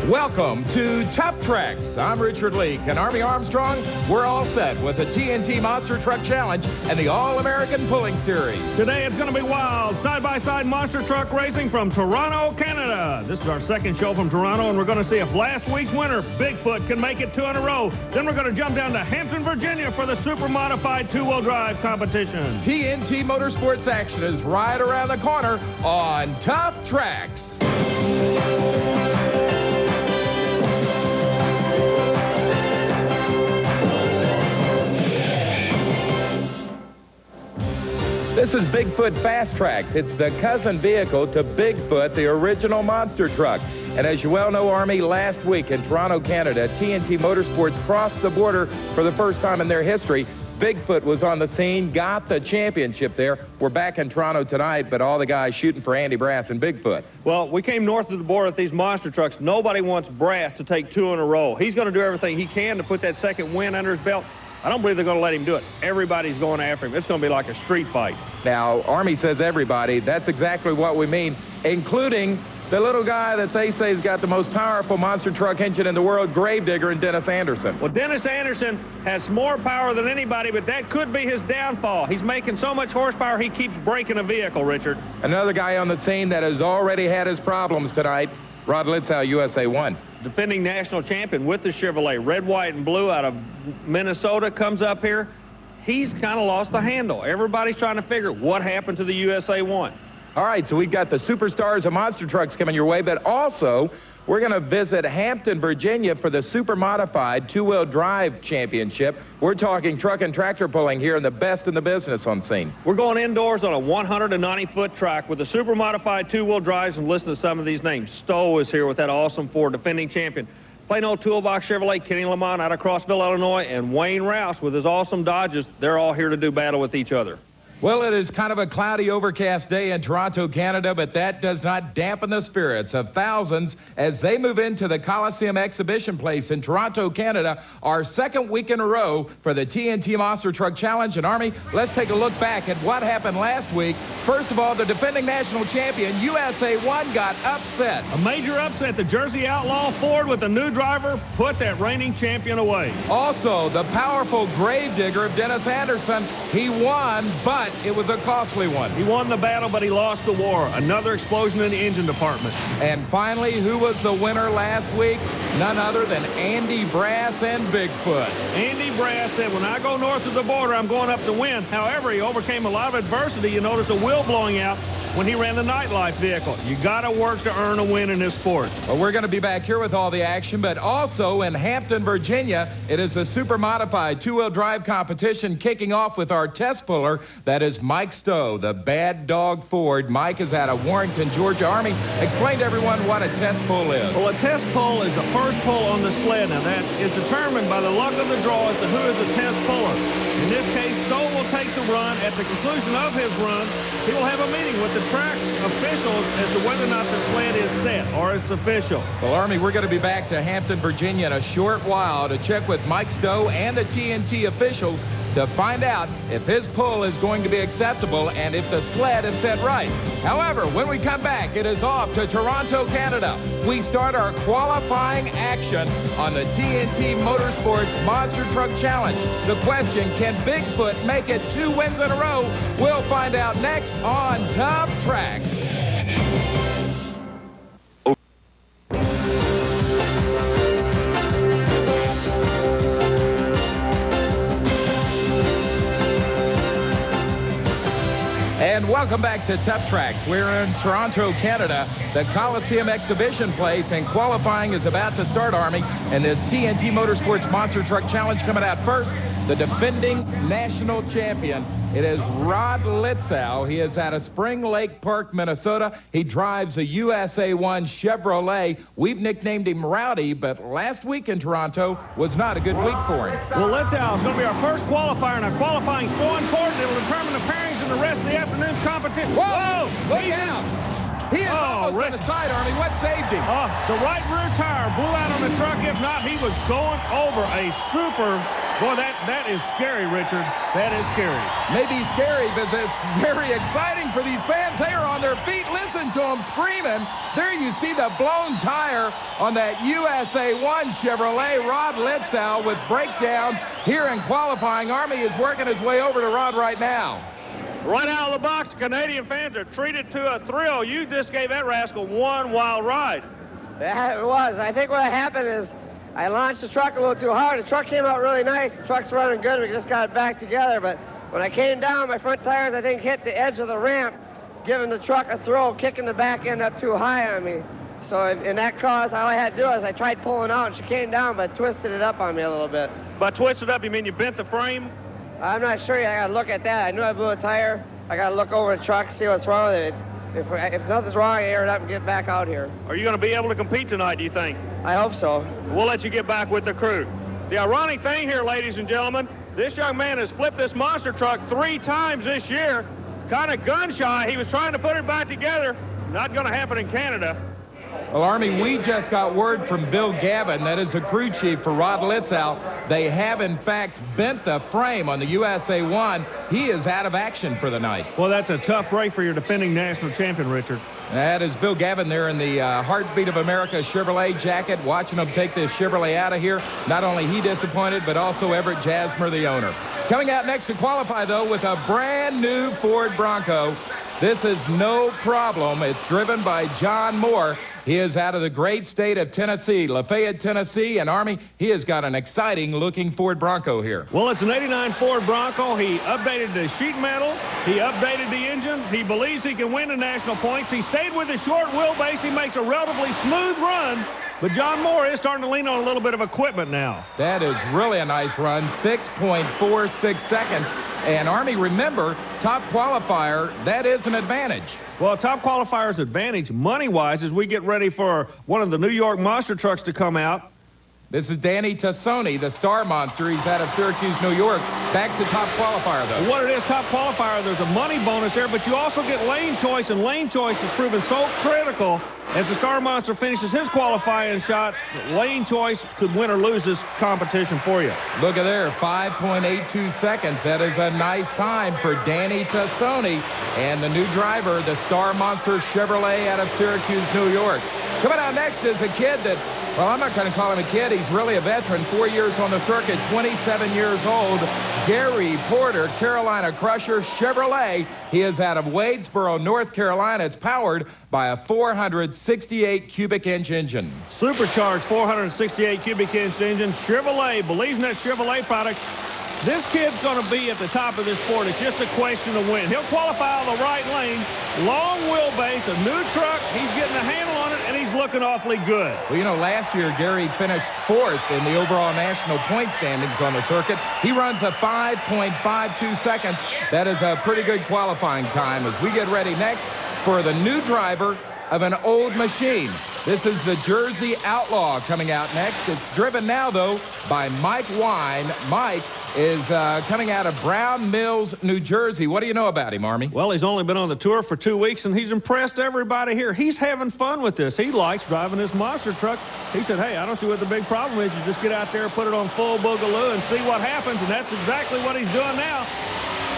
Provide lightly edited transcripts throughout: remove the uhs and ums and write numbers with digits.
Welcome to Tuff Trax. I'm Richard Leake and Army Armstrong. We're all set with the TNT Monster Truck Challenge and the All American Pulling Series. Today it's going to be wild, side-by-side monster truck racing from Toronto, Canada. This is our second show from Toronto, and we're going to see if last week's winner, Bigfoot, can make it 2 in a row. Then we're going to jump down to Hampton, Virginia for the super modified 2-wheel drive competition. TNT Motorsports action is right around the corner on Tuff Trax. This is Bigfoot Fast Trax. It's the cousin vehicle to Bigfoot, the original monster truck. And as you well know, Army, last week in Toronto, Canada, TNT Motorsports crossed the border for the first time in their history. Bigfoot was on the scene, got the championship there. We're back in Toronto tonight, but all the guys shooting for Andy Brass and Bigfoot. Well, we came north of the border with these monster trucks. Nobody wants Brass to take 2 in a row. He's going to do everything he can to put that second win under his belt. I don't believe they're going to let him do it. Everybody's going after him. It's going to be like a street fight. Now, Army says everybody. That's exactly what we mean, including the little guy that they say has got the most powerful monster truck engine in the world, Gravedigger, and Dennis Anderson. Well, Dennis Anderson has more power than anybody, but that could be his downfall. He's making so much horsepower, he keeps breaking a vehicle, Richard. Another guy on the scene that has already had his problems tonight, Rod Litzow, USA 1. Defending national champion with the Chevrolet, red, white, and blue out of Minnesota, comes up here. He's kind of lost the handle. Everybody's trying to figure what happened to the USA 1. All right, so we've got the superstars of monster trucks coming your way, but also we're going to visit Hampton, Virginia for the super modified 2-wheel drive championship. We're talking truck and tractor pulling here and the best in the business on scene. We're going indoors on a 190-foot track with the super modified 2-wheel drives, and listen to some of these names. Stowe is here with that awesome Ford, defending champion. Plain old toolbox Chevrolet, Kenny Lamont out of Crossville, Illinois, and Wayne Rouse with his awesome Dodges. They're all here to do battle with each other. Well, it is kind of a cloudy, overcast day in Toronto, Canada, but that does not dampen the spirits of thousands as they move into the Coliseum Exhibition Place in Toronto, Canada, our second week in a row for the TNT Monster Truck Challenge. And Army, let's take a look back at what happened last week. First of all, the defending national champion, USA 1, got upset. A major upset. The Jersey Outlaw Ford with a new driver put that reigning champion away. Also, the powerful Gravedigger of Dennis Anderson, he won, but it was a costly one. He won the battle, but he lost the war. Another explosion in the engine department. And finally, who was the winner last week? None other than Andy Brass and Bigfoot. Andy Brass said, when I go north of the border, I'm going up to win. However, he overcame a lot of adversity. You notice a wheel blowing out when he ran the nightlife vehicle. You got to work to earn a win in this sport. Well, we're going to be back here with all the action, but also in Hampton, Virginia, it is a super modified 2-wheel drive competition kicking off with our test puller. That is Mike Stowe, the Bad Dog Ford. Mike is out of Warrington, Georgia. Army, explain to everyone what a test pull is. Well, a test pull is the first pull on the sled. Now, that is determined by the luck of the draw as to who is the test puller. In this case, Stowe will take the run. At the conclusion of his run, he will have a meeting with the track officials as to whether or not the sled is set or it's official. Well, Army, we're going to be back to Hampton, Virginia in a short while to check with Mike Stowe and the TNT officials to find out if his pull is going to be acceptable and if the sled is set right. However, when we come back, it is off to Toronto, Canada. We start our qualifying action on the TNT Motorsports Monster Truck Challenge. The question, can Bigfoot make it 2 wins in a row? We'll find out next on Tuff Trax. And welcome back to Tuff Trax. We're in Toronto, Canada, the Coliseum Exhibition Place, and qualifying is about to start, Army. And this TNT Motorsports Monster Truck Challenge coming out first, the defending national champion. It is Rod Litzow. He is out of Spring Lake Park, Minnesota. He drives a USA 1 Chevrolet. We've nicknamed him Rowdy, but last week in Toronto was not a good week for him. Well, Litzow is going to be our first qualifier. Now, qualifying is so important, it will determine the pairings in the rest of the afternoon's competition. Whoa! Look out! He is almost on the side, Army. What saved him? The right rear tire blew out on the truck. If not, he was going over a super Boy, that is scary, Richard. That is scary. Maybe scary, but it's very exciting for these fans. They are on their feet. Listen to them screaming. There you see the blown tire on that USA 1 Chevrolet. Rod Litzow with breakdowns here in qualifying. Army is working his way over to Rod right now. Right out of the box, Canadian fans are treated to a thrill. You just gave that rascal one wild ride. Yeah, it was. I think what happened is I launched the truck a little too hard. The truck came out really nice. The truck's running good. We just got it back together. But when I came down, my front tires, I think, hit the edge of the ramp, giving the truck a throw, kicking the back end up too high on me. So in that cause, all I had to do is I tried pulling out, and she came down, but twisted it up on me a little bit. By twisted up, you mean you bent the frame? I'm not sure yet. I got to look at that. I knew I blew a tire. I got to look over the truck, see what's wrong with it. If nothing's wrong, I air it up and get back out here. Are you going to be able to compete tonight, do you think? I hope so. We'll let you get back with the crew. The ironic thing here, ladies and gentlemen, this young man has flipped this monster truck 3 times this year. Kind of gun-shy. He was trying to put it back together. Not going to happen in Canada. Well, Army, we just got word from Bill Gavin, that is the crew chief for Rod Litzow. They have, in fact, bent the frame on the USA 1. He is out of action for the night. Well, that's a tough break for your defending national champion, Richard. That is Bill Gavin there in the Heartbeat of America Chevrolet jacket, watching him take this Chevrolet out of here. Not only he disappointed, but also Everett Jasmer, the owner. Coming out next to qualify, though, with a brand new Ford Bronco. This is no problem. It's driven by John Moore. He is out of the great state of Tennessee, Lafayette, Tennessee, and Army, he has got an exciting-looking Ford Bronco here. Well, it's an 89 Ford Bronco. He updated the sheet metal. He updated the engine. He believes he can win the national points. He stayed with the short wheelbase. He makes a relatively smooth run. But John Moore is starting to lean on a little bit of equipment now. That is really a nice run, 6.46 seconds. And Army, remember, top qualifier, that is an advantage. Well, top qualifier's advantage money-wise as we get ready for one of the New York monster trucks to come out. This is Danny Tassoni, the star monster. He's out of Syracuse, New York. Back to top qualifier, though. What it is, top qualifier, there's a money bonus there, but you also get lane choice, and lane choice has proven so critical. As the star monster finishes his qualifying shot, lane choice could win or lose this competition for you. Look at there, 5.82 seconds. That is a nice time for Danny Tassoni and the new driver, the star monster Chevrolet out of Syracuse, New York. Coming out next is a kid that, well, I'm not going to call him a kid. He's really a veteran, 4 years on the circuit, 27 years old. Gary Porter, Carolina Crusher Chevrolet. He is out of Wadesboro, North Carolina. It's powered by a 468 cubic inch engine. Supercharged 468 cubic inch engine. Chevrolet believes in that Chevrolet product. This kid's going to be at the top of this sport. It's just a question of when. He'll qualify on the right lane. Long wheelbase, a new truck. He's getting a handle on it, and he's looking awfully good. Well, you know, last year, Gary finished 4th in the overall national point standings on the circuit. He runs a 5.52 seconds. That is a pretty good qualifying time as we get ready next for the new driver of an old machine. This is the Jersey Outlaw coming out next. It's driven now, though, by Mike Wine. Mike is coming out of Brown Mills, New Jersey. What do you know about him, Army? Well, he's only been on the tour for 2 weeks, and he's impressed everybody here. He's having fun with this. He likes driving this monster truck. He said, hey, I don't see what the big problem is. You just get out there, put it on full boogaloo, and see what happens, and that's exactly what he's doing now.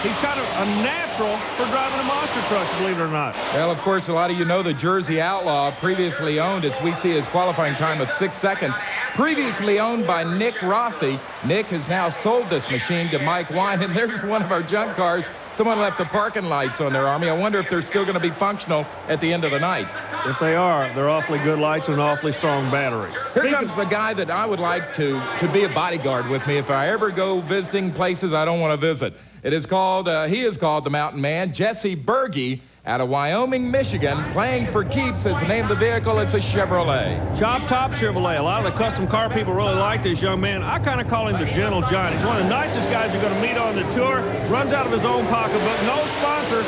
He's kind of a natural for driving a monster truck, believe it or not. Well, of course, a lot of you know the Jersey Outlaw, previously owned, as we see his qualifying time of 6 seconds, previously owned by Nick Rossi. Nick has now sold this machine to Mike Wine, and there's one of our junk cars. Someone left the parking lights on there, Army. I wonder if they're still going to be functional at the end of the night. If they are, they're awfully good lights and an awfully strong battery. Here comes the guy that I would like to be a bodyguard with me if I ever go visiting places I don't want to visit. It is called, he is called the Mountain Man, Jesse Berge, out of Wyoming, Michigan. Playing for keeps is the name of the vehicle. It's a Chevrolet. Chop Top Chevrolet. A lot of the custom car people really like this young man. I kind of call him the Gentle Giant. He's one of the nicest guys you're going to meet on the tour. Runs out of his own pocketbook. No sponsor,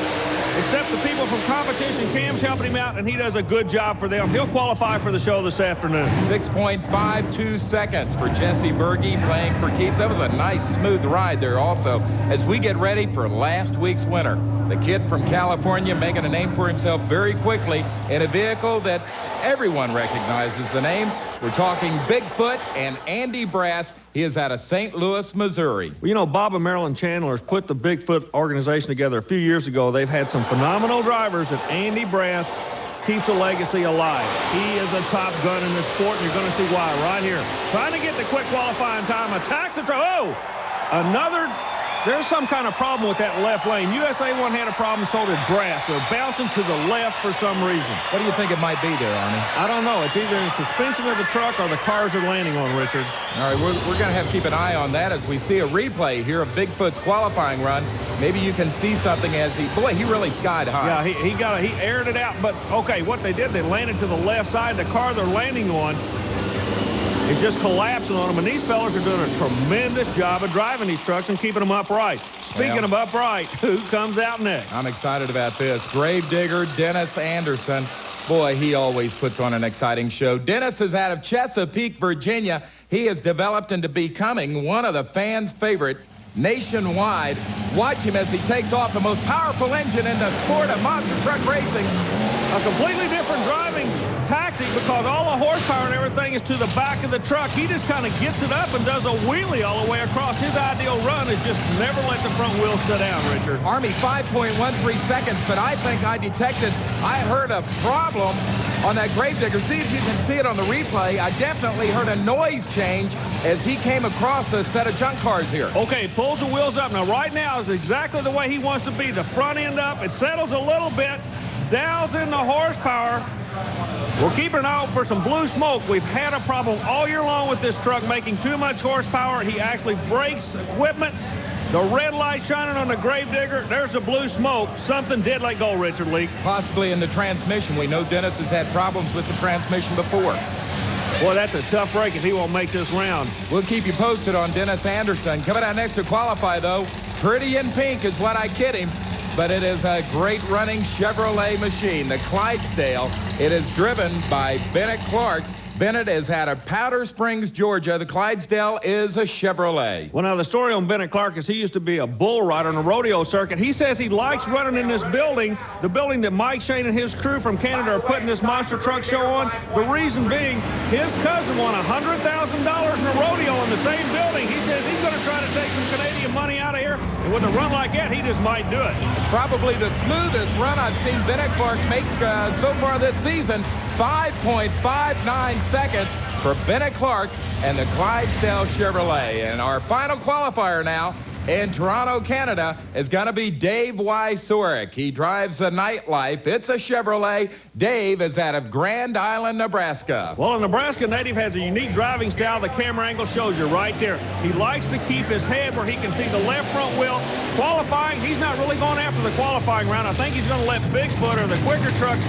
except the people from competition. Cam's helping him out, and he does a good job for them. He'll qualify for the show this afternoon. 6.52 seconds for Jesse Berge playing for keeps. That was a nice, smooth ride there also as we get ready for last week's winner. The kid from California making a name for himself very quickly in a vehicle that everyone recognizes the name. We're talking Bigfoot and Andy Brass. He is out of St. Louis, Missouri. Well, you know, Bob and Marilyn Chandler's put the Bigfoot organization together a few years ago. They've had some phenomenal drivers, and Andy Brass keeps the legacy alive. He is a top gun in this sport, and you're going to see why right here. Trying to get the quick qualifying time, attacks the truck. Oh, another. There's some kind of problem with that left lane. USA 1 had a problem, so did Brass. They're bouncing to the left for some reason. What do you think it might be there, Arnie? I don't know. It's either in suspension of the truck or the cars are landing on, Richard. All right, we're going to have to keep an eye on that as we see a replay here of Bigfoot's qualifying run. Maybe you can see something as he really skied high. Yeah, he aired it out. But, okay, what they did, they landed to the left side. The car they're landing on is just collapsing on them, and these fellas are doing a tremendous job of driving these trucks and keeping them upright. Speaking of upright, who comes out next? I'm excited about this. Gravedigger Dennis Anderson. Boy, he always puts on an exciting show. Dennis is out of Chesapeake, Virginia. He has developed into becoming one of the fans' favorite nationwide. Watch him as he takes off the most powerful engine in the sport of monster truck racing. A completely different driving tactic because all the horsepower and everything is to the back of the truck. He just kind of gets it up and does a wheelie all the way across. His ideal run is just never let the front wheel sit down, Richard. Army 5.13 seconds, but I think I heard a problem on that Gravedigger. See if you can see it on the replay. I definitely heard a noise change as he came across a set of junk cars here. Okay, pulls the wheels up. Now, right now is exactly the way he wants to be. The front end up. It settles a little bit. Dials in the horsepower. We're keeping an eye out for some blue smoke. We've had a problem all year long with this truck making too much horsepower. He actually breaks equipment. The red light shining on the Gravedigger. There's the blue smoke. Something did let go, Richard Leake. Possibly in the transmission. We know Dennis has had problems with the transmission before. Boy, that's a tough break if he won't make this round. We'll keep you posted on Dennis Anderson. Coming out next to qualify, though, pretty in pink is what I kid him. But it is a great running Chevrolet machine, the Clydesdale. It is driven by Bennett Clark. Bennett is out of Powder Springs, Georgia. The Clydesdale is a Chevrolet. Well, now, the story on Bennett Clark is he used to be a bull rider on a rodeo circuit. He says he likes running in this building, the building that Mike Shane and his crew from Canada are putting this monster truck show on. The reason being, his cousin won $100,000 in a rodeo in the same building. He says he's going to try to take some Canadian money out of here, and with a run like that, he just might do it. Probably the smoothest run I've seen Bennett Clark make so far this season. 5.59 seconds for Bennett Clark and the Clydesdale Chevrolet. And our final qualifier now in Toronto, Canada, is going to be Dave Wysorick. He drives the Nightlife. It's a Chevrolet. Dave is out of Grand Island, Nebraska. Well, a Nebraska native has a unique driving style. The camera angle shows you right there. He likes to keep his head where he can see the left front wheel. Qualifying, he's not really going after the qualifying round. I think he's going to let Bigfoot or the quicker trucks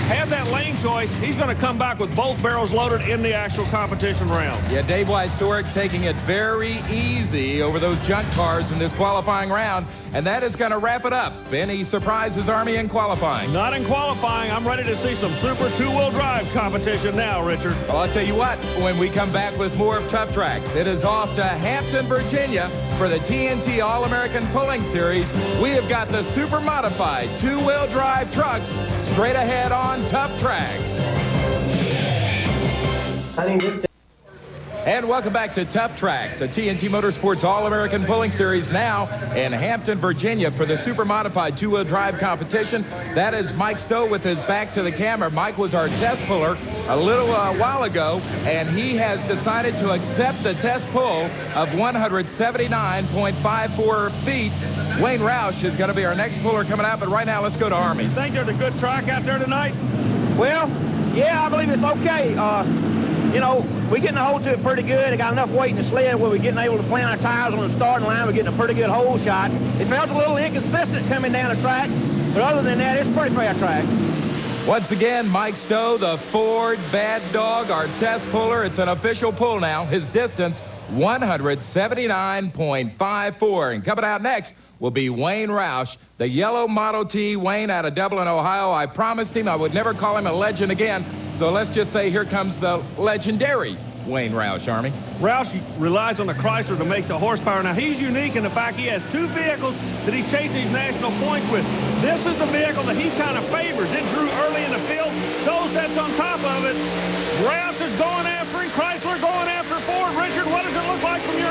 have that lane choice. He's going to come back with both barrels loaded in the actual competition round. Yeah, Dave Wysorick taking it very easy over those junk cars in this qualifying round, and that is going to wrap it up. Any surprises, Army, in qualifying? Not in qualifying. I'm ready to see some super two-wheel drive competition now, Richard. Well, I'll tell you what, when we come back with more of Tuff Trax, it is off to Hampton, Virginia for the TNT All American Pulling Series. We have got the super modified two-wheel drive trucks straight ahead on Tuff Trax. And welcome back to Tuff Trax, a TNT Motorsports All-American Pulling Series now in Hampton, Virginia for the super modified two-wheel drive competition. That is Mike Stowe with his back to the camera. Mike was our test puller a little while ago, and he has decided to accept the test pull of 179.54 feet. Wayne Roush is going to be our next puller coming out, but right now let's go to Army. You think there's a good track out there tonight? Well, yeah, I believe it's okay. You know, we're getting a hold to it pretty good. I got enough weight in the sled where we're getting able to plant our tires on the starting line. We're getting a pretty good hole shot. It felt a little inconsistent coming down the track, but other than that, it's a pretty fair track. Once again, Mike Stowe, the Ford Bad Dog, our test puller. It's an official pull now. His distance, 179.54. And coming out next will be Wayne Roush, the yellow Model T. Wayne out of Dublin, Ohio. I promised him I would never call him a legend again. So let's just say here comes the legendary Wayne Roush, Army. Roush relies on the Chrysler to make the horsepower. Now, he's unique in the fact he has two vehicles that he chased these national points with. This is the vehicle that he kind of favors. It drew early in the field. Stowe sets on top of it. Roush is going after him. Chrysler going after Ford. Richard, what does it look like from your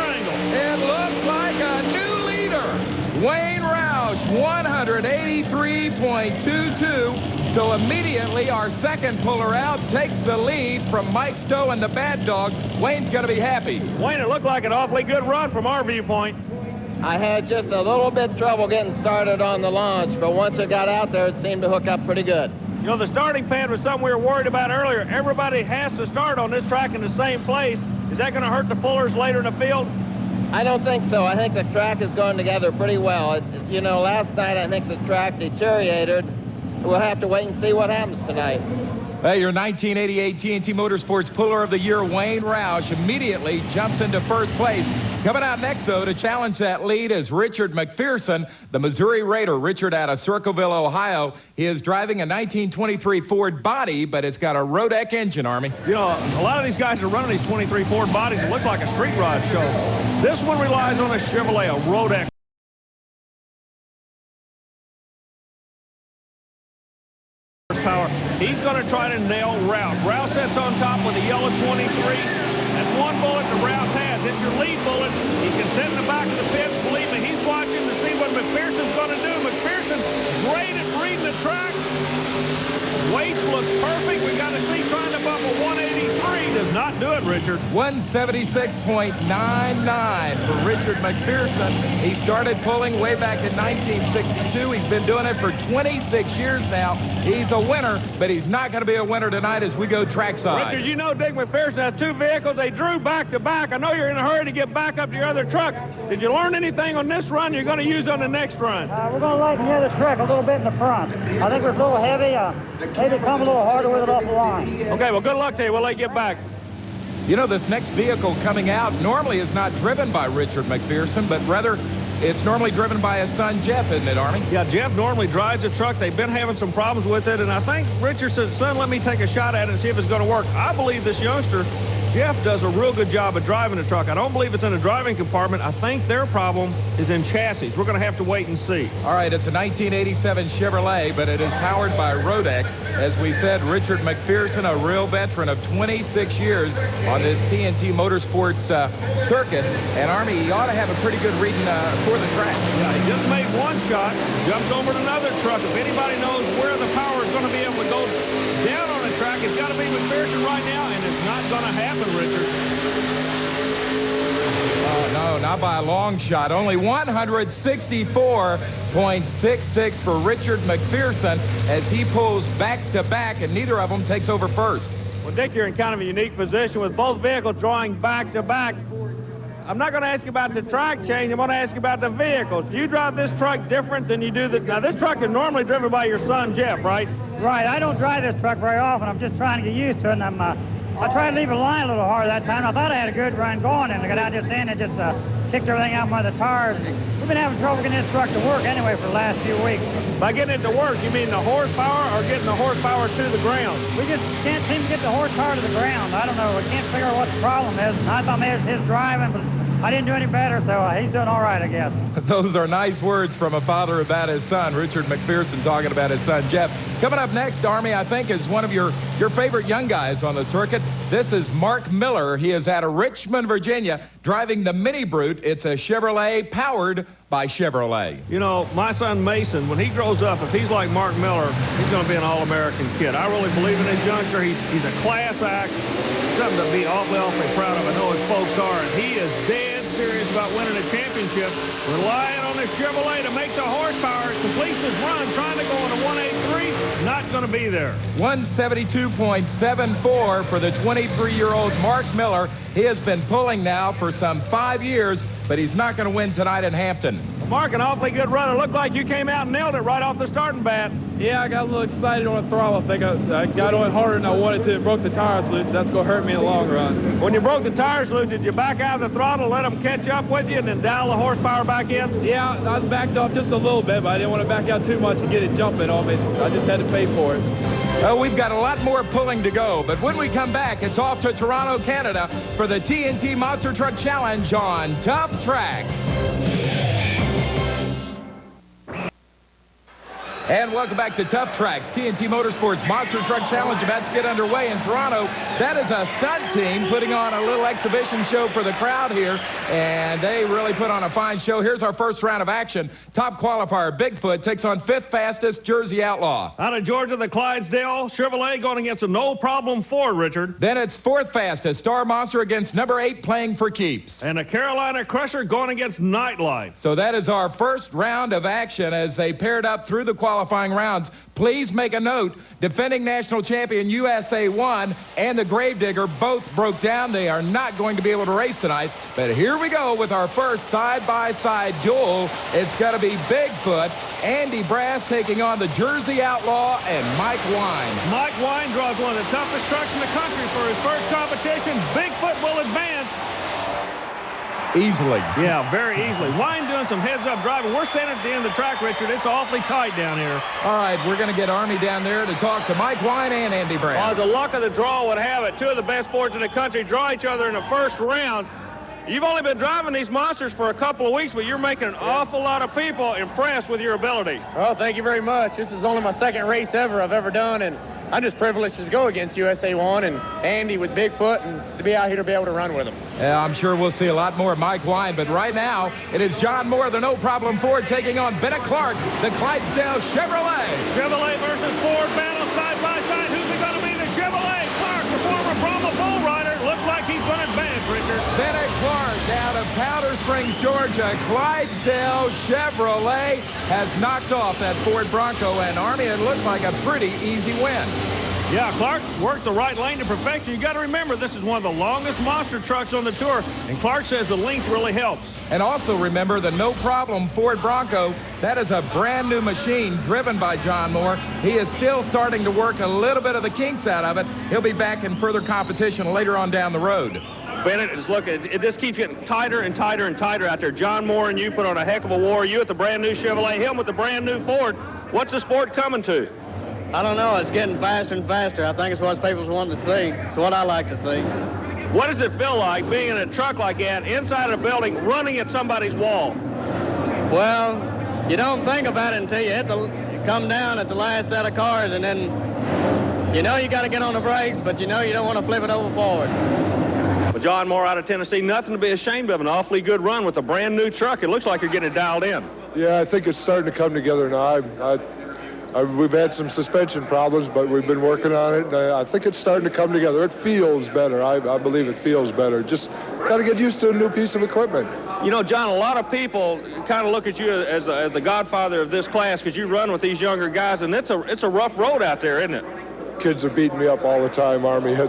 183.22. So immediately our second puller out takes the lead from Mike Stowe and the Bad Dog. Wayne's going to be happy. Wayne, it looked like an awfully good run from our viewpoint. I had just a little bit trouble getting started on the launch, but once it got out there, it seemed to hook up pretty good. You know, the starting pad was something we were worried about earlier. Everybody has to start on this track in the same place. Is that going to hurt the pullers later in the field? I don't think so. I think the track is going together pretty well. You know, last night I think the track deteriorated. We'll have to wait and see what happens tonight. Hey, your 1988 TNT Motorsports Puller of the Year, Wayne Roush, immediately jumps into first place. Coming out next, though, to challenge that lead is Richard McPherson, the Missouri Raider. Richard out of Circleville, Ohio. He is driving a 1923 Ford body, but it's got a Rodeck engine, Army. You know, a lot of these guys are running these 23 Ford bodies. It looks like a street rod show. This one relies on a Chevrolet, a Rodeck. Power. He's going to try to nail Roush. Roush sets on top with a yellow 23. That's one bullet that Roush has. It's your lead bullet. He can sit in the back of the pits. Believe me, he's watching to see what McPherson's going to do. McPherson, great at reading the track. Weights look perfect. We got to see trying to bump a 183. Does not do it, Richard. 176.99 for Richard McPherson. He started pulling way back in 1962. He's been doing it for 26 years now. He's a winner, but he's not going to be a winner tonight as we go trackside. Richard, you know Dick McPherson has two vehicles. They drew back to back. I know you're in a hurry to get back up to your other truck. Did you learn anything on this run you're going to use on the next run? We're going to lighten the other track a little bit in the front. I think we're a little heavy. Maybe come a little harder with it off the line. Okay, well, good luck to you. We'll let you get back. You know, this next vehicle coming out normally is not driven by Richard McPherson, but rather it's normally driven by his son, Jeff, isn't it, Army? Yeah, Jeff normally drives the truck. They've been having some problems with it, and I think Richard said, son, let me take a shot at it and see if it's going to work. I believe this youngster, Jeff, does a real good job of driving the truck. I don't believe it's in the driving compartment. I think their problem is in chassis. We're going to have to wait and see. All right, it's a 1987 Chevrolet, but it is powered by Rodeck. As we said, Richard McPherson, a real veteran of 26 years on this TNT Motorsports circuit. And Army, he ought to have a pretty good reading for the track. Yeah, he just made one shot, jumped over to another truck. If anybody knows where the power is going to be able to go down on the track, it's got to be McPherson right now, and it's not going to happen, Richard. No, not by a long shot. Only 164.66 for Richard McPherson as he pulls back-to-back, and neither of them takes over first. Well, Dick, you're in kind of a unique position with both vehicles drawing back-to-back. I'm not going to ask you about the track change. I'm going to ask you about the vehicles. Do you drive this truck different than you do the... Now, this truck is normally driven by your son, Jeff, right? Right. I don't drive this truck very often. I'm just trying to get used to it, and I tried to leave the line a little hard that time. I thought I had a good run going, and I got out just in and just kicked everything out by the tires. We've been having trouble getting this truck to work anyway for the last few weeks. By getting it to work, you mean the horsepower or getting the horsepower to the ground? We just can't seem to get the horsepower to the ground. I don't know. We can't figure out what the problem is. I thought maybe it was his driving, but I didn't do any better, so he's doing all right, I guess. Those are nice words from a father about his son, Richard McPherson, talking about his son, Jeff. Coming up next, Army, I think, is one of your favorite young guys on the circuit. This is Mark Miller. He is out of Richmond, Virginia, driving the Mini Brute. It's a Chevrolet powered by Chevrolet. You know, my son Mason, when he grows up, if he's like Mark Miller, he's going to be an All-American kid. I really believe in this youngster. He's a class act. Something to be awfully proud of. I know his folks are, and he is dead serious about winning a championship, relying on this Chevrolet to make the horsepower. It completes his run, trying to go on a 183, not going to be there. 172.74 for the 23-year-old Mark Miller. He has been pulling now for some 5 years, but he's not going to win tonight in Hampton. Mark, an awfully good run. It looked like you came out and nailed it right off the starting bat. Yeah, I got a little excited on the throttle. I think I got on harder than I wanted to. It broke the tires loose. That's going to hurt me in the long run. When you broke the tires loose, did you back out of the throttle, let them catch up with you, and then dial the horsepower back in? Yeah, I was backed off just a little bit, but I didn't want to back out too much and get it jumping on me. I just had to pay for it. Well, we've got a lot more pulling to go, but when we come back, it's off to Toronto, Canada for the TNT Monster Truck Challenge on Tuff Trax. And welcome back to Tuff Trax, TNT Motorsports Monster Truck Challenge about to get underway in Toronto. That is a stunt team putting on a little exhibition show for the crowd here, and they really put on a fine show. Here's our first round of action. Top qualifier, Bigfoot, takes on fifth fastest Jersey Outlaw. Out of Georgia, the Clydesdale Chevrolet going against a No Problem Ford, Richard. Then it's fourth fastest, Star Monster against number 8, Playing for Keeps. And a Carolina Crusher going against Nightlife. So that is our first round of action as they paired up through the qualifying rounds. Please make a note, defending national champion USA 1 and the Gravedigger both broke down. They are not going to be able to race tonight. But here we go with our first side-by-side duel. It's going to be Bigfoot, Andy Brass taking on the Jersey Outlaw, and Mike Wine. Mike Wine draws one of the toughest trucks in the country for his first competition. Bigfoot will advance. Easily. Yeah, very easily. Wine doing some heads-up driving. We're standing at the end of the track, Richard. It's awfully tight down here. All right, we're going to get Army down there to talk to Mike Wine and Andy Brass. Well, the luck of the draw would have it. Two of the best Fords in the country draw each other in the first round. You've only been driving these monsters for a couple of weeks, but you're making an awful lot of people impressed with your ability. Well, thank you very much. This is only my second race I've ever done, and I'm just privileged to go against USA 1 and Andy with Bigfoot and to be out here to be able to run with him. Yeah, I'm sure we'll see a lot more of Mike Wine, but right now it is John Moore, the No Problem Ford, taking on Bennett Clark, the Clydesdale Chevrolet. Chevrolet versus Ford battle side by side. Who's it going to be? The Chevrolet. Clark, the former Brahma bull rider. Looks like he's going to advance, Richard. Bennett Clark out of Powder Springs, Georgia. Clydesdale Chevrolet has knocked off that Ford Bronco, and Army, it looks like a pretty easy win. Yeah, Clark worked the right lane to perfection. You got to remember, this is one of the longest monster trucks on the tour, and Clark says the length really helps. And also remember the No Problem Ford Bronco. That is a brand new machine driven by John Moore. He is still starting to work a little bit of the kinks out of it. He'll be back in further competition later on down the road. Bennett is looking, it just keeps getting tighter and tighter and tighter out there. John Moore and you put on a heck of a war. You at the brand new Chevrolet, him with the brand new Ford. What's the sport coming to? I don't know. It's getting faster and faster. I think it's what people want to see. It's what I like to see. What does it feel like being in a truck like that, inside of a building, running at somebody's wall? Well, you don't think about it until you come down at the last set of cars, and then you know you got to get on the brakes, but you know you don't want to flip it over forward. Well, John Moore out of Tennessee, nothing to be ashamed of. An awfully good run with a brand new truck. It looks like you're getting it dialed in. Yeah, I think it's starting to come together now. We've had some suspension problems, but we've been working on it, and I think it's starting to come together. It feels better. I believe it feels better. Just got to get used to a new piece of equipment. You know, John, a lot of people kind of look at you as the godfather of this class because you run with these younger guys, and it's a rough road out there, isn't it? Kids are beating me up all the time, Army. I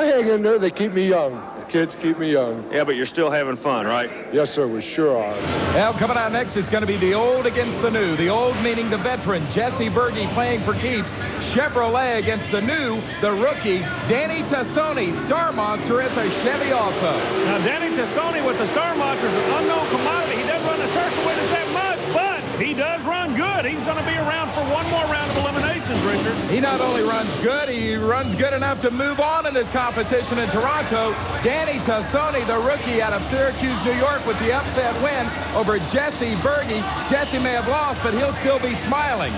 hang in there. They keep me young. Kids keep me young. Yeah, but you're still having fun, right? Yes, sir, we sure are. Well, coming out next is going to be the old against the new. The old meaning the veteran, Jesse Berge Playing for Keeps. Chevrolet against the new, the rookie, Danny Tassoni. Star Monster, it's a Chevy also. Now, Danny Tassoni with the Star Monster is an unknown commodity. He doesn't run the circle with us that much, but he does run good. He's going to be around for one more round of eliminations, Richard. He not only runs good, he runs good enough to move on in his competition in Toronto. Danny Tassoni, the rookie out of Syracuse, New York, with the upset win over Jesse Berge. Jesse may have lost, but he'll still be smiling.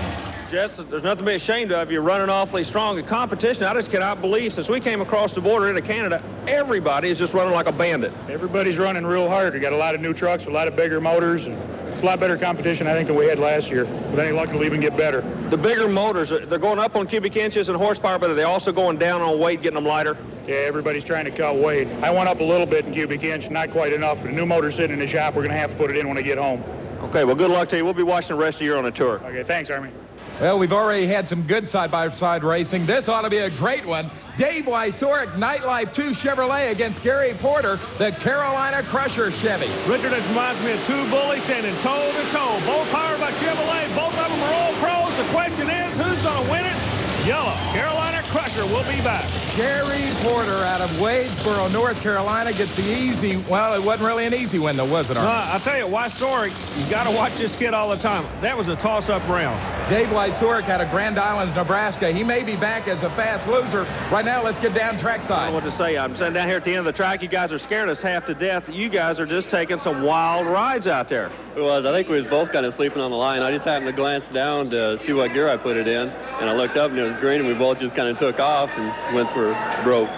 Jess, there's nothing to be ashamed of. You're running awfully strong in competition. I just cannot believe, since we came across the border into Canada, everybody is just running like a bandit. Everybody's running real hard. We got a lot of new trucks, a lot of bigger motors, and it's a lot better competition, I think, than we had last year. With any luck, it'll even get better. The bigger motors, they're going up on cubic inches and horsepower, but are they also going down on weight, getting them lighter? Yeah, everybody's trying to cut weight. I went up a little bit in cubic inch, not quite enough, but a new motor's sitting in the shop. We're going to have to put it in when I get home. Okay, well, good luck to you. We'll be watching the rest of the year on the tour. Okay, thanks, Army. Well, we've already had some good side-by-side racing. This ought to be a great one. Dave Wysorek, Nightlife 2 Chevrolet against Gary Porter, the Carolina Crusher Chevy. Richard, this reminds me of two bullies standing toe-to-toe. Both powered by Chevrolet. Both of them are old pros. The question is, who's going to win it? Yellow, Carolina Crusher. tracker. We'll be back. Jerry Porter out of Wadesboro, North Carolina gets the easy. Well, it wasn't really an easy win, though, was it, Arnie? I'll tell you, Wysorek, you got to watch this kid all the time. That was a toss-up round. Dave Wysorek out of Grand Islands, Nebraska. He may be back as a fast loser. Right now, let's get down trackside. I don't know what to say. I'm sitting down here at the end of the track. You guys are scaring us half to death. You guys are just taking some wild rides out there. It was. I think we was both kind of sleeping on the line. I just happened to glance down to see what gear I put it in, and I looked up and it was green, and we both just kind of took off and went for broke.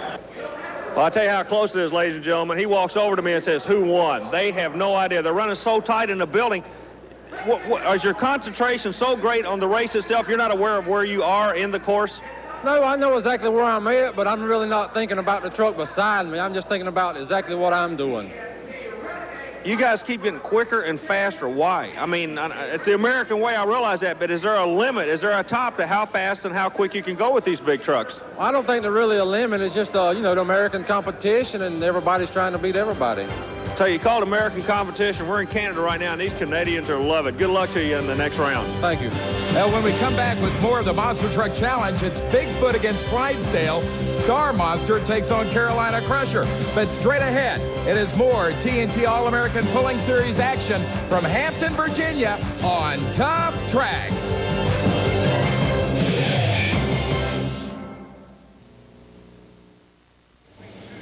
Well, I'll tell you how close it is, ladies and gentlemen. He walks over to me and says, who won? They have no idea. They're running so tight in the building. Is your concentration so great on the race itself, you're not aware of where you are in the course? No, I know exactly where I'm at, but I'm really not thinking about the truck beside me. I'm just thinking about exactly what I'm doing. You guys keep getting quicker and faster. Why? I mean, it's the American way, I realize that, but is there a limit? Is there a top to how fast and how quick you can go with these big trucks? I don't think there's really a limit. It's just, you know, the American competition, and everybody's trying to beat everybody. So you call it American competition. We're in Canada right now, and these Canadians are loving it. Good luck to you in the next round. Thank you. Well, when we come back with more of the Monster Truck Challenge, it's Bigfoot against Clydesdale. Star Monster takes on Carolina Crusher. But straight ahead, it is more TNT All American Pulling Series action from Hampton, Virginia on Tuff Trax.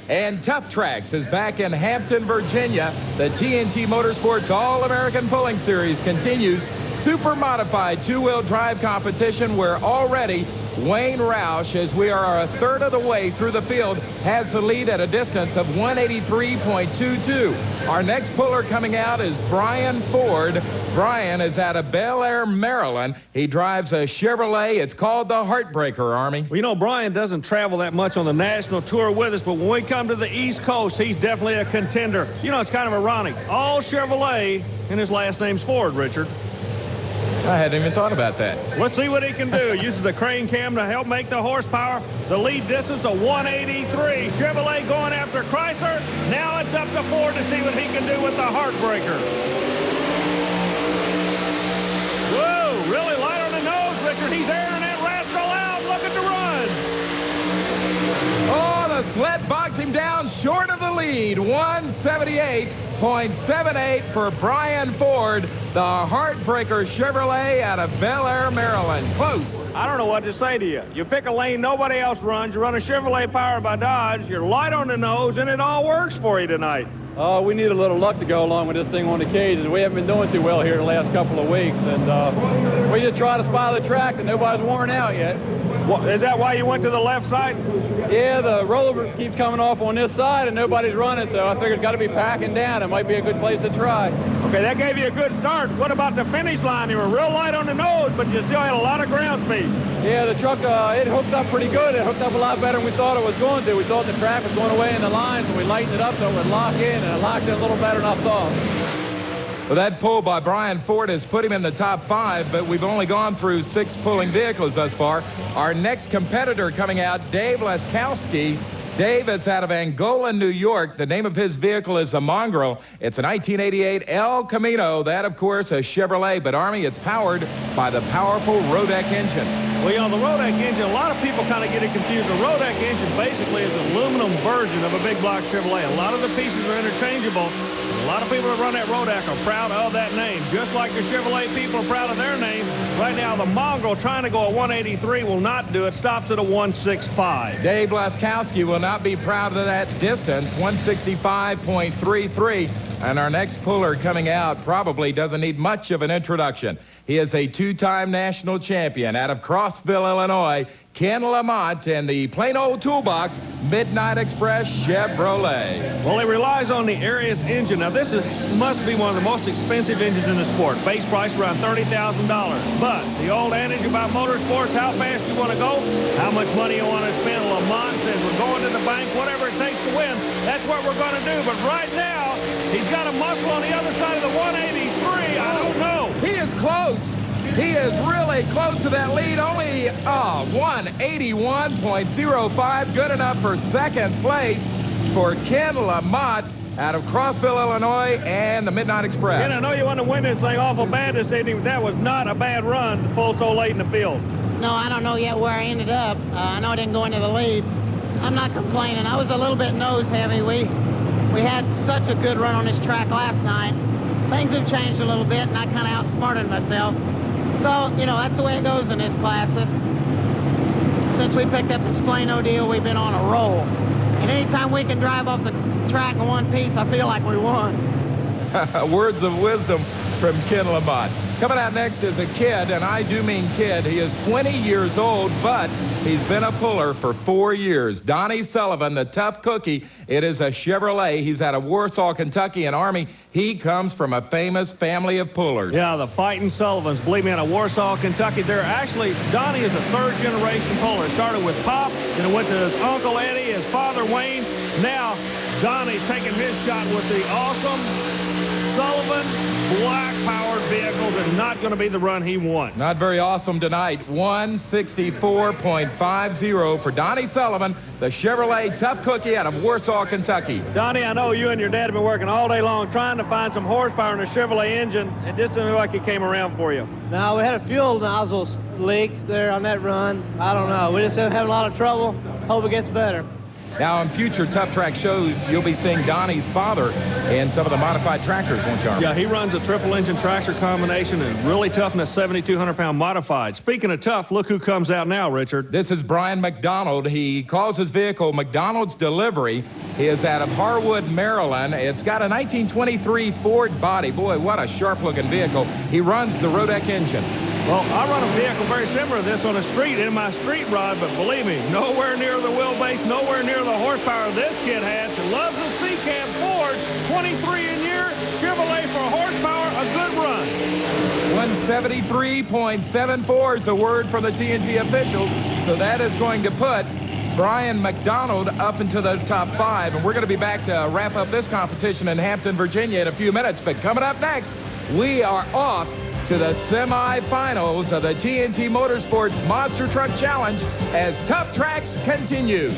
And Tuff Trax is back in Hampton, Virginia. The TNT Motorsports All-American Pulling Series continues. Super modified two-wheel drive competition where already Wayne Roush, as we are a third of the way through the field, has the lead at a distance of 183.22. Our next puller coming out is Brian Ford. Brian is out of Bel Air, Maryland. He drives a Chevrolet. It's called the Heartbreaker, Army. Well, you know, Brian doesn't travel that much on the national tour with us, but when we come to the East Coast, he's definitely a contender. You know, it's kind of ironic. All Chevrolet, and his last name's Ford, Richard. I hadn't even thought about that. Let's see what he can do. Uses the crane cam to help make the horsepower. The lead distance of 183. Chevrolet going after Chrysler. Now it's up to Ford to see what he can do with the Heartbreaker. Whoa, really light on the nose, Richard. He's airing that rascal out. Look at the run. Oh, the sled boxed him down short of the lead. 178.78 for Brian Ford, the Heartbreaker Chevrolet out of Bel Air, Maryland. Close. I don't know what to say to you. You pick a lane nobody else runs. You run a Chevrolet powered by Dodge. You're light on the nose, and it all works for you tonight. We need a little luck to go along with this thing on the cage, and we haven't been doing too well here the last couple of weeks. And we just try to spy the track, and nobody's worn out yet. What, is that why you went to the left side? Yeah, the roller keeps coming off on this side, and nobody's running, so I figured it's got to be packing down. It might be a good place to try. Okay, that gave you a good start. What about the finish line? You were real light on the nose, but you still had a lot of ground speed. Yeah, the truck, it hooked up pretty good. It hooked up a lot better than we thought it was going to. We thought the track was going away in the line, so we lightened it up so it would lock in, and it locked in a little better than I thought. Well, that pull by Brian Ford has put him in the top 5, but we've only gone through 6 pulling vehicles thus far. Our next competitor coming out, Dave Leskowski. Dave is out of Angola, New York. The name of his vehicle is a Mongrel. It's a 1988 El Camino. That, of course, a Chevrolet, but Army, it's powered by the powerful Rodec engine. Well, you know, the Rodec engine, a lot of people kind of get it confused. The Rodec engine basically is an aluminum version of a big block Chevrolet. A lot of the pieces are interchangeable. A lot of people that run that Rodec are proud of that name. Just like the Chevrolet people are proud of their name. Right now, the Mongrel trying to go at 183 will not do it. Stops at a 165. Dave Leskowski will not be proud of that distance, 165.33. And our next puller coming out probably doesn't need much of an introduction. He is a 2-time national champion out of Crossville, Illinois, Ken Lamont, in the plain old toolbox Midnight Express Chevrolet. Well, he relies on the Arius engine. Now, this must be one of the most expensive engines in the sport. Base price around $30,000. But the old adage about motorsports, how fast you want to go, how much money you want to spend. Lamont says we're going to the bank, whatever it takes to win. That's what we're going to do. But right now, he's got a muscle on the other side of the 183. I don't know. He is close. He is really close to that lead. Only 181.05. Good enough for second place for Ken Lamont out of Crossville, Illinois, and the Midnight Express. Ken, I know you want to win this thing awful bad this evening, but that was not a bad run to pull so late in the field. No, I don't know yet where I ended up. I know I didn't go into the lead. I'm not complaining. I was a little bit nose heavy. We had such a good run on this track last night. Things have changed a little bit, and I kind of outsmarted myself. So, you know, that's the way it goes in this class. Since we picked up this Plano deal, we've been on a roll. And anytime we can drive off the track in one piece, I feel like we won. Words of wisdom from Ken Lamont. Coming out next is a kid, and I do mean kid. He is 20 years old, but he's been a puller for 4 years. Donnie Sullivan, the tough cookie. It is a Chevrolet. He's out of Warsaw, Kentucky, and Army. He comes from a famous family of pullers. Yeah, the Fighting Sullivans. Believe me, out of Warsaw, Kentucky. They're actually, Donnie is a third-generation puller. It started with Pop, then it went to his Uncle Eddie, his father Wayne. Now, Donnie's taking his shot with the awesome Sullivan black-powered vehicles, and not going to be the run he wants. Not very awesome tonight. 164.50 for Donnie Sullivan, the Chevrolet Tough Cookie out of Warsaw, Kentucky. Donnie, I know you and your dad have been working all day long trying to find some horsepower in the Chevrolet engine. It just didn't look like it came around for you. No, we had a fuel nozzle leak there on that run. I don't know. We just having a lot of trouble. Hope it gets better. Now, in future Tuff Trax shows, you'll be seeing Donnie's father in some of the modified tractors, won't you, Army? Yeah, he runs a triple-engine tractor combination and really tough in a 7,200-pound modified. Speaking of tough, look who comes out now, Richard. This is Brian McDonald. He calls his vehicle McDonald's Delivery. He is out of Harwood, Maryland. It's got a 1923 Ford body. Boy, what a sharp-looking vehicle. He runs the Rodec engine. Well, I run a vehicle very similar to this on the street in my street rod, but believe me, nowhere near the wheelbase, nowhere near the horsepower this kid has. He loves the C-Cab Ford, 23 in year, Chevrolet for horsepower, a good run. 173.74 is a word from the TNT officials, so that is going to put Brian McDonald up into the top 5, and we're going to be back to wrap up this competition in Hampton, Virginia in a few minutes. But coming up next, we are off to the semifinals of the TNT Motorsports Monster Truck Challenge as Tuff Trax continues.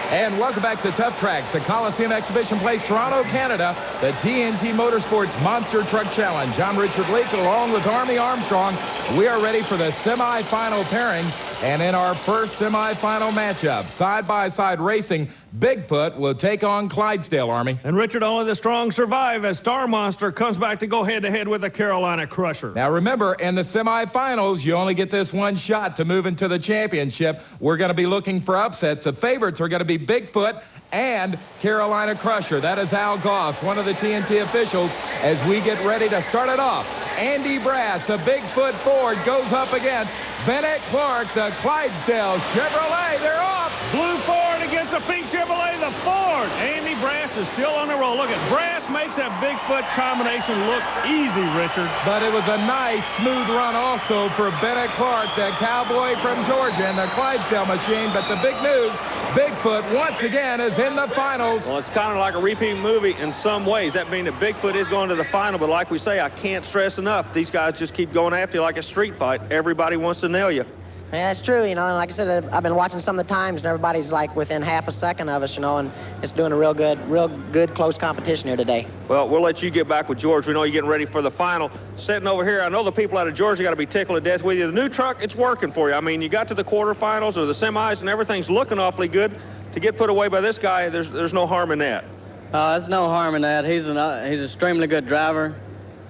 And welcome back to Tuff Trax, the Coliseum Exhibition Place, Toronto, Canada, the TNT Motorsports Monster Truck Challenge. I'm Richard Leake, along with Army Armstrong. We are ready for the semifinal pairings, and in our first semifinal matchup, side-by-side racing, Bigfoot will take on Clydesdale, Army. And Richard, only the strong survive as Star Monster comes back to go head-to-head with the Carolina Crusher. Now remember, in the semifinals, you only get this one shot to move into the championship. We're going to be looking for upsets. The favorites are going to be Bigfoot and Carolina Crusher. That is Al Goss, one of the TNT officials, as we get ready to start it off. Andy Brass, a Bigfoot Ford, goes up against Bennett Clark, the Clydesdale Chevrolet. They're off. Blue Ford against the pink Chevrolet, the Ford. Andy Brass is still on the roll. Look at Brass makes that Bigfoot combination look easy, Richard. But it was a nice, smooth run also for Bennett Clark, the cowboy from Georgia, and the Clydesdale machine. But the big news, Bigfoot once again is in the finals. Well, it's kind of like a repeat movie in some ways. That means that Bigfoot is going to the final, but like we say, I can't stress enough, these guys just keep going after you like a street fight. Everybody wants to nail you. Yeah, that's true, you know, and like I said, I've been watching some of the times, and everybody's like within half a second of us, you know, and it's doing a real good close competition here today. Well, we'll let you get back with George. We know you're getting ready for the final. Sitting over here, I know the people out of Georgia got to be tickled to death with you. The new truck, it's working for you. I mean, you got to the quarterfinals or the semis, and everything's looking awfully good. To get put away by this guy, there's no harm in that. There's no harm in that. He's an extremely good driver.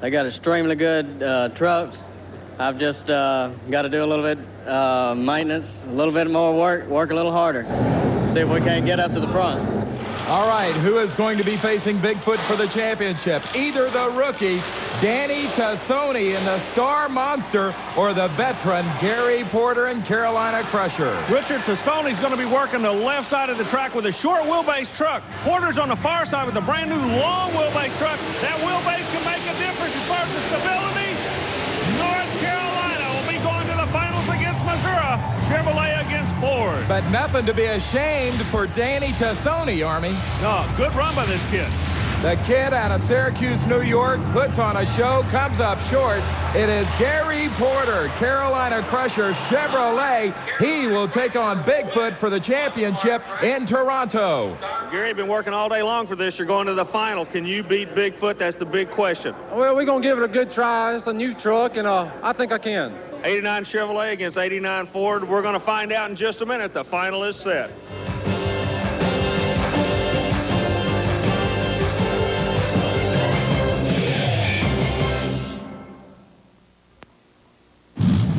They got extremely good trucks. I've just got to do a little bit maintenance, a little bit more work a little harder. See if we can't get up to the front. All right, who is going to be facing Bigfoot for the championship? Either the rookie, Danny Tassoni in the Star Monster, or the veteran, Gary Porter and Carolina Crusher. Richard Tassoni's going to be working the left side of the track with a short wheelbase truck. Porter's on the far side with a brand new long wheelbase truck. That wheelbase can make a difference as far as the stability. North Carolina will be going to the finals against Missouri. Chevrolet against Ford. But nothing to be ashamed for Danny Tassoni, Army. No, good run by this kid. The kid out of Syracuse, New York, puts on a show, comes up short. It is Gary Porter, Carolina Crusher Chevrolet. He will take on Bigfoot for the championship in Toronto. Gary, been working all day long for this. You're going to the final. Can you beat Bigfoot? That's the big question. Well, we're going to give it a good try. It's a new truck, and I think I can. 89 Chevrolet against 89 Ford. We're going to find out in just a minute. The final is set.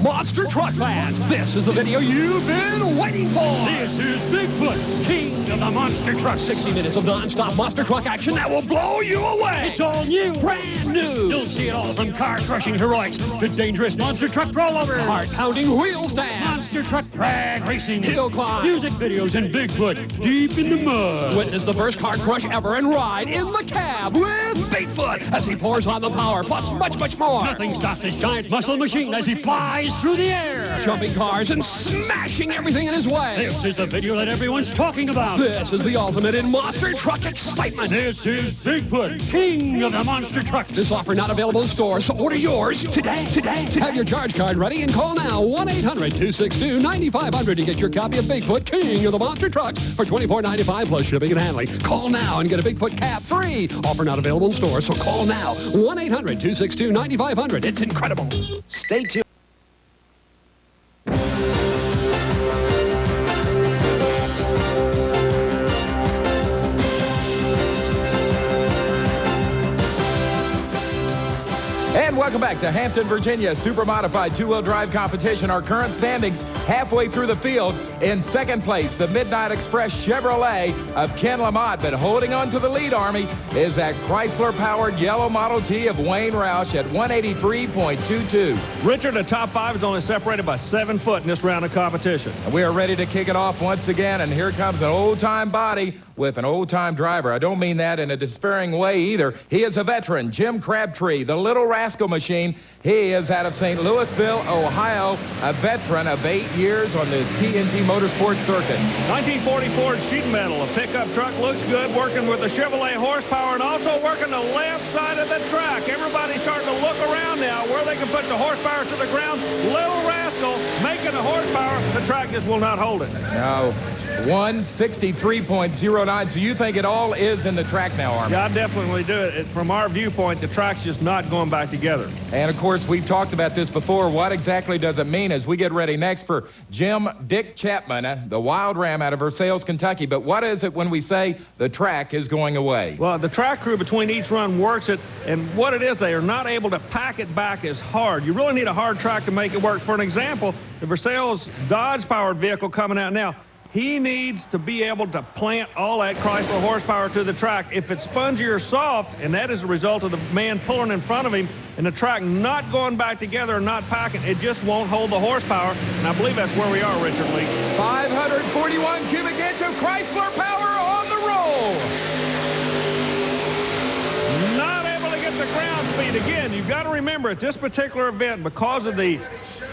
Monster Truck fans, this is the video you've been waiting for. This is Bigfoot, king of the monster truck. 60 minutes of non-stop monster truck action that will blow you away. It's all new. Brand new. You'll see it all from car-crushing heroics to dangerous monster truck rollovers. Heart-pounding wheel stand. Monster truck drag racing. Hill climb. Music videos and Bigfoot deep in the mud. Witness the first car crush ever and ride in the cab with Bigfoot as he pours on the power, plus much, much more. Nothing stops this giant muscle machine as he flies through the air. Jumping cars and smashing everything in his way. This is the video that everyone's talking about. This is the ultimate in monster truck excitement. This is Bigfoot, king of the monster trucks. This offer not available in stores, so order yours today. Have your charge card ready and call now 1-800-262-9500 to get your copy of Bigfoot, king of the monster trucks for $24.95 plus shipping and handling. Call now and get a Bigfoot cap free. Offer not available in stores, so call now 1-800-262-9500. It's incredible. Stay tuned. And welcome back to Hampton, Virginia, super modified two-wheel drive competition. Our current standings halfway through the field. In second place, the Midnight Express Chevrolet of Ken Lamott, but holding on to the lead, Army, is that Chrysler-powered yellow Model T of Wayne Roush at 183.22. Richard, the top five is only separated by 7 foot in this round of competition. And we are ready to kick it off once again, and here comes an old-time body with an old-time driver. I don't mean that in a despairing way either. He is a veteran, Jim Crabtree, the Little Rascal Machine. He is out of St. Louisville, Ohio, a veteran of 8 years on this TNT Motorsports circuit. 1940 Ford sheet metal, a pickup truck, looks good, working with the Chevrolet horsepower and also working the left side of the track. Everybody's starting to look around now where they can put the horsepower to the ground. Little Rascal making the horsepower. The track just will not hold it. No. 163.09. So you think it all is in the track now, Armin? Yeah, I definitely do. From our viewpoint, the track's just not going back together. And, of course, we've talked about this before. What exactly does it mean as we get ready next for Jim Dick Chapman, the Wild Ram out of Versailles, Kentucky. But what is it when we say the track is going away? Well, the track crew between each run works it, and what it is, they are not able to pack it back as hard. You really need a hard track to make it work. For an example, the Versailles Dodge-powered vehicle coming out now, he needs to be able to plant all that Chrysler horsepower to the track. If it's spongy or soft, and that is a result of the man pulling in front of him and the track not going back together and not packing, it just won't hold the horsepower. And I believe that's where we are, Richard Lee. 541 cubic inch of Chrysler power on the roll. Not able to get the ground speed. Again, you've got to remember at this particular event, because of the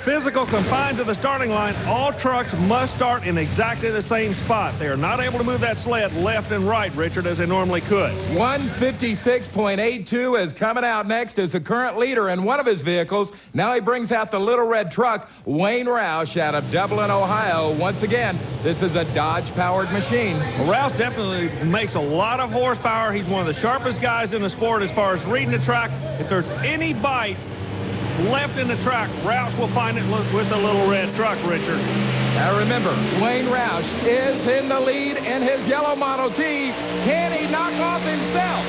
physical confined to the starting line, all trucks must start in exactly the same spot. They are not able to move that sled left and right, Richard, as they normally could. 156.82 is coming out next as the current leader in one of his vehicles. Now he brings out the little red truck, Wayne Roush out of Dublin, Ohio. Once again, this is a Dodge-powered machine. Well, Roush definitely makes a lot of horsepower. He's one of the sharpest guys in the sport as far as reading the track. If there's any bite left in the track, Roush will find it with the little red truck, Richard. Now remember, Wayne Roush is in the lead in his yellow Model T. Can he knock off himself?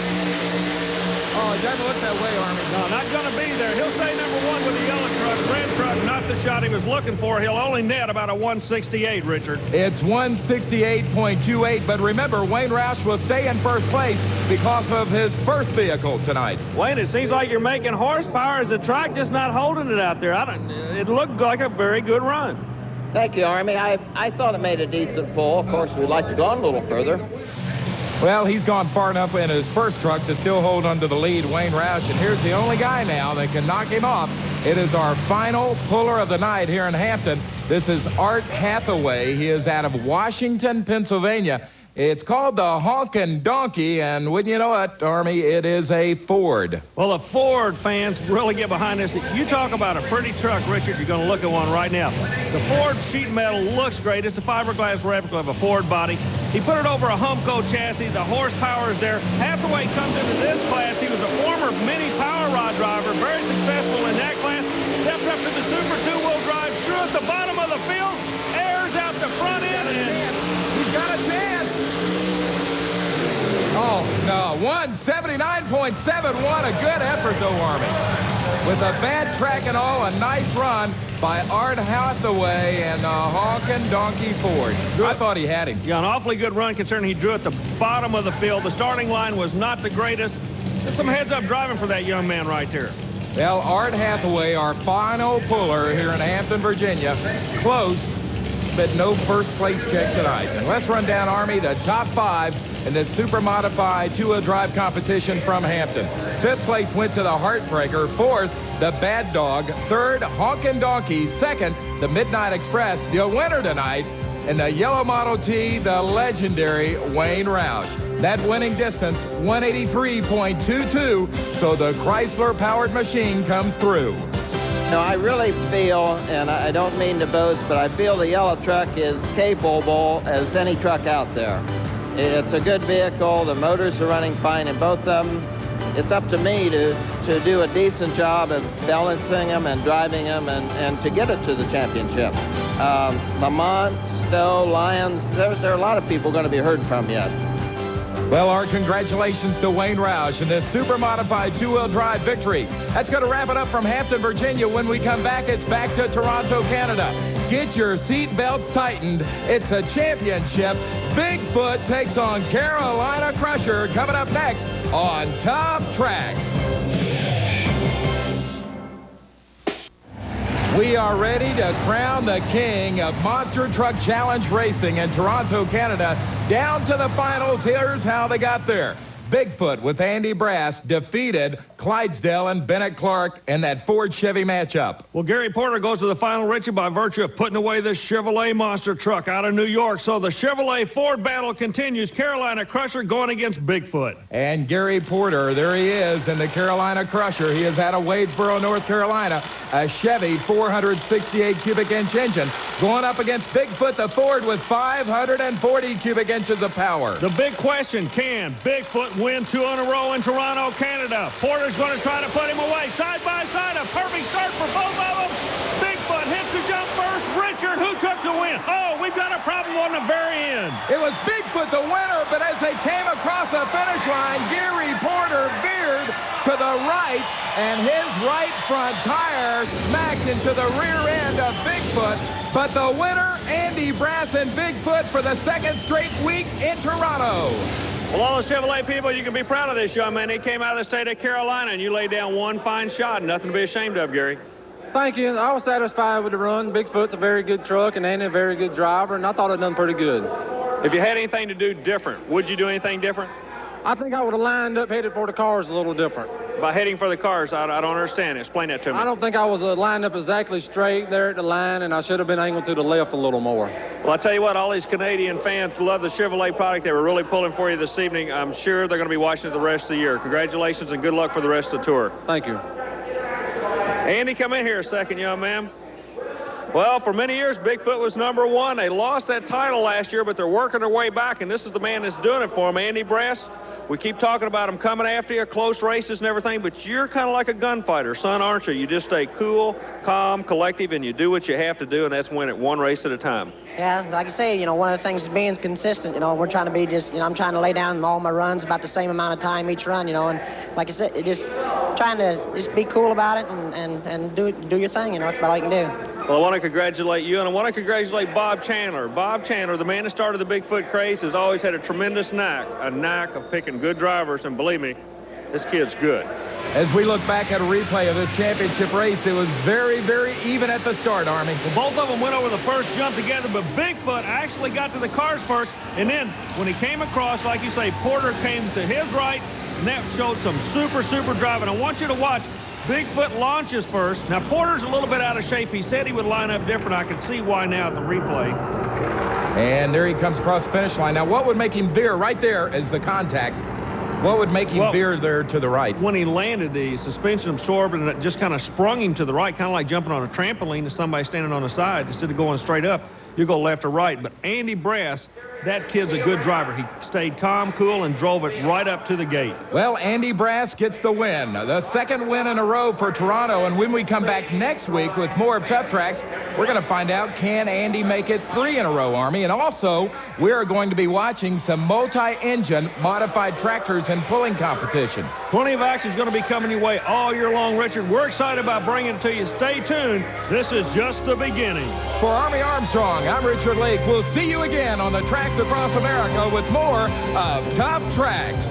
Oh, it doesn't look that way, Army. No, not going to be there. He'll stay number one with the yellow truck. Red truck, not the shot he was looking for. He'll only net about a 168, Richard. It's 168.28, but remember, Wayne Roush will stay in first place because of his first vehicle tonight. Wayne, it seems like you're making horsepower. Is the track just not holding it out there? It looked like a very good run. Thank you, Army. I thought it made a decent pull. Of course, we'd like to go on a little further. Well, he's gone far enough in his first truck to still hold onto the lead, Wayne Roush. And here's the only guy now that can knock him off. It is our final puller of the night here in Hampton. This is Art Hathaway. He is out of Washington, Pennsylvania. It's called the Honkin' Donkey, and wouldn't you know it, Army, it is a Ford. Well, the Ford fans really get behind this. You talk about a pretty truck, Richard. You're going to look at one right now. The Ford sheet metal looks great. It's a fiberglass replica of a Ford body. He put it over a Humco chassis. The horsepower is there. Hathaway comes into this class. He was a former mini power rod driver, very successful in that class. Stepped up to the Super two-wheel drive, threw at the bottom of the field, airs out the front end, and he's got a chance. Oh, no. 179.71. A good effort, though, Army. With a bad track and all, a nice run by Art Hathaway and Honkin' Donkey Ford. I thought he had him. Yeah, an awfully good run concerning he drew at the bottom of the field. The starting line was not the greatest. There's some heads-up driving for that young man right there. Well, Art Hathaway, our final puller here in Hampton, Virginia. Close, but no first place check tonight. And let's run down, Army, the top 5 in this super modified two-wheel drive competition from Hampton. 5th place went to the Heartbreaker. 4th, the Bad Dog. 3rd, Honkin' Donkey. 2nd, the Midnight Express. The winner tonight in the yellow Model T, the legendary Wayne Roush. That winning distance, 183.22, so the Chrysler-powered machine comes through. No, I really feel, and I don't mean to boast, but I feel the yellow truck is capable as any truck out there. It's a good vehicle. The motors are running fine in both of them. It's up to me to do a decent job of balancing them and driving them and to get it to the championship. Lamont, Stowe, Lyons, there are a lot of people going to be heard from yet. Well, our congratulations to Wayne Roush in this super modified two-wheel drive victory. That's going to wrap it up from Hampton, Virginia. When we come back, it's back to Toronto, Canada. Get your seat belts tightened. It's a championship. Bigfoot takes on Carolina Crusher coming up next on Tuff Trax. We are ready to crown the king of Monster Truck Challenge Racing in Toronto, Canada. Down to the finals. Here's how they got there. Bigfoot with Andy Brass defeated Clydesdale and Bennett Clark in that Ford-Chevy matchup. Well, Gary Porter goes to the final, Richie, by virtue of putting away the Chevrolet monster truck out of New York. So the Chevrolet-Ford battle continues. Carolina Crusher going against Bigfoot. And Gary Porter, there he is in the Carolina Crusher. He is out of Wadesboro, North Carolina. A Chevy 468 cubic inch engine going up against Bigfoot, the Ford, with 540 cubic inches of power. The big question, can Bigfoot win 2 in a row in Toronto, Canada? Porter's going to try to put him away. Side by side, a perfect start for both of them. Bigfoot hits the jump first. Richard, who took the win? Oh, we've got a problem on the very end. It was Bigfoot the winner, but as they came across the finish line, Gary Porter veered to the right, and his right front tire smacked into the rear end of Bigfoot. But the winner, Andy Brass and Bigfoot, for the 2nd straight week in Toronto. Well, all the Chevrolet people, you can be proud of this young man. He came out of the state of Carolina, and you laid down one fine shot. Nothing to be ashamed of, Gary. Thank you. I was satisfied with the run. Bigfoot's a very good truck, and Andy a very good driver, and I thought it done pretty good. If you had anything to do different, would you do anything different? I think I would have lined up, headed for the cars a little different. By heading for the cars, I don't understand. Explain that to me. I don't think I was lined up exactly straight there at the line, and I should have been angled to the left a little more. Well, I tell you what, all these Canadian fans love the Chevrolet product. They were really pulling for you this evening. I'm sure they're going to be watching it the rest of the year. Congratulations and good luck for the rest of the tour. Thank you. Andy, come in here a second, young man. Well, for many years, Bigfoot was #1. They lost that title last year, but they're working their way back, and this is the man that's doing it for them, Andy Brass. We keep talking about them coming after you, close races and everything, but you're kind of like a gunfighter, son, aren't you? You just stay cool, calm, collective, and you do what you have to do, and that's win it one race at a time. Yeah, like I say, one of the things is being consistent. We're trying to be just, I'm trying to lay down all my runs about the same amount of time each run, and like I said, just trying to just be cool about it and do your thing, that's about all you can do. Well, I want to congratulate you, and I want to congratulate Bob Chandler. Bob Chandler, the man that started the Bigfoot craze, has always had a tremendous knack of picking good drivers, and believe me, this kid's good. As we look back at a replay of this championship race, it was very, very even at the start, Army. Well, both of them went over the first jump together, but Bigfoot actually got to the cars first, and then when he came across, like you say, Porter came to his right, and that showed some super driving. I want you to watch. Bigfoot launches first. Now, Porter's a little bit out of shape. He said he would line up different. I can see why now at the replay. And there he comes across the finish line. Now, what would make him veer right there is the contact. What would make him veer there to the right? When he landed, the suspension absorbed and it just kind of sprung him to the right, kind of like jumping on a trampoline to somebody standing on the side. Instead of going straight up, you go left or right. But Andy Brass, that kid's a good driver. He stayed calm, cool, and drove it right up to the gate. Well, Andy Brass gets the win. The second win in a row for Toronto. And when we come back next week with more of Tuff Trax, we're going to find out, can Andy make it 3 in a row, Army? And also, we're going to be watching some multi-engine modified tractors and pulling competition. Plenty of action is going to be coming your way all year long, Richard. We're excited about bringing it to you. Stay tuned. This is just the beginning. For Army Armstrong, I'm Richard Lake. We'll see you again on the tracks across America with more of Tuff Trax.